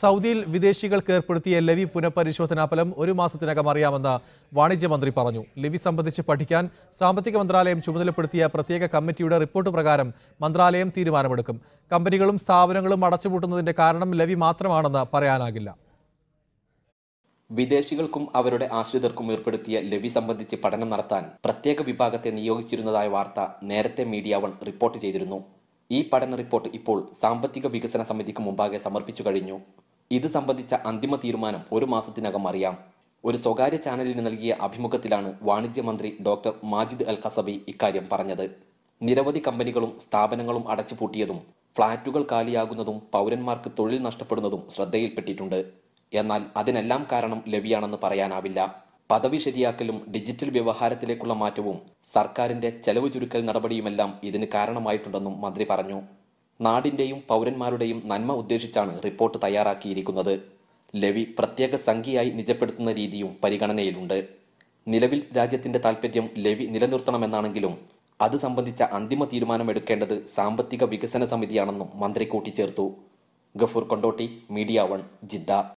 സൗദിയിൽ വിദേശികൾക്ക് ഏർപ്പെടുത്തിയ ലെവി പുനഃപരിശോധനാ ഫലം ഒരു മാസത്തിനകം അറിയാമെന്ന് വാണിജ്യമന്ത്രി പറഞ്ഞു. ലെവി സംബന്ധിച്ച് പഠിക്കാൻ സാമ്പത്തിക മന്ത്രാലയം ചുമതലപ്പെടുത്തിയ പ്രത്യേക കമ്മിറ്റിയുടെ റിപ്പോർട്ട് പ്രകാരം മന്ത്രാലയം തീരുമാനമെടുക്കും. കമ്പനികളും സ്ഥാപനങ്ങളും അടച്ചുപൂട്ടുന്നതിന്റെ കാരണം ലെവി മാത്രമാണെന്ന് പറയാനാകില്ല. വിദേശികൾക്കും അവരുടെ ആശ്രിതർക്കും ഏർപ്പെടുത്തിയ ലെവി സംബന്ധിച്ച് പഠനം നടത്താൻ പ്രത്യേക വിഭാഗത്തെ നിയോഗിച്ചിരുന്നതായ വാർത്ത നേരത്തെ മീഡിയ വൺ റിപ്പോർട്ട് ചെയ്തിരുന്നു. ഈ പഠന റിപ്പോർട്ട് ഇപ്പോൾ സാമ്പത്തിക വികസന സമിതിക്ക് മുമ്പാകെ സമർപ്പിച്ചു കഴിഞ്ഞു. ഇത് സംബന്ധിച്ച അന്തിമ തീരുമാനം ഒരു മാസത്തിനകം അറിയാം. ഒരു സ്വകാര്യ ചാനലിന് നൽകിയ അഭിമുഖത്തിലാണ് വാണിജ്യമന്ത്രി ഡോക്ടർ മാജിദ് അൽ ഖസബി ഇക്കാര്യം പറഞ്ഞത്. നിരവധി കമ്പനികളും സ്ഥാപനങ്ങളും അടച്ചുപൂട്ടിയതും ഫ്ളാറ്റുകൾ കാലിയാകുന്നതും പൗരന്മാർക്ക് തൊഴിൽ നഷ്ടപ്പെടുന്നതും ശ്രദ്ധയിൽപ്പെട്ടിട്ടുണ്ട്. എന്നാൽ അതിനെല്ലാം കാരണം ലെവിയാണെന്ന് പറയാനാവില്ല. പദവി ശരിയാക്കലും ഡിജിറ്റൽ വ്യവഹാരത്തിലേക്കുള്ള മാറ്റവും സർക്കാരിന്റെ ചെലവ് ചുരുക്കൽ നടപടിയുമെല്ലാം ഇതിന് കാരണമായിട്ടുണ്ടെന്നും മന്ത്രി പറഞ്ഞു. നാടിന്റെയും പൗരന്മാരുടെയും നന്മ ഉദ്ദേശിച്ചാണ് റിപ്പോർട്ട് തയ്യാറാക്കിയിരിക്കുന്നത്. ലെവി പ്രത്യേക സംഖ്യയായി നിജപ്പെടുത്തുന്ന രീതിയും പരിഗണനയിലുണ്ട്. നിലവിൽ രാജ്യത്തിന്റെ താൽപര്യം ലെവി നിലനിർത്തണമെന്നാണെങ്കിലും അത് സംബന്ധിച്ച അന്തിമ തീരുമാനമെടുക്കേണ്ടത് സാമ്പത്തിക വികസന സമിതിയാണെന്നും മന്ത്രി കൂട്ടിച്ചേർത്തു. Gafoor Kondotty, media one, Jeddah.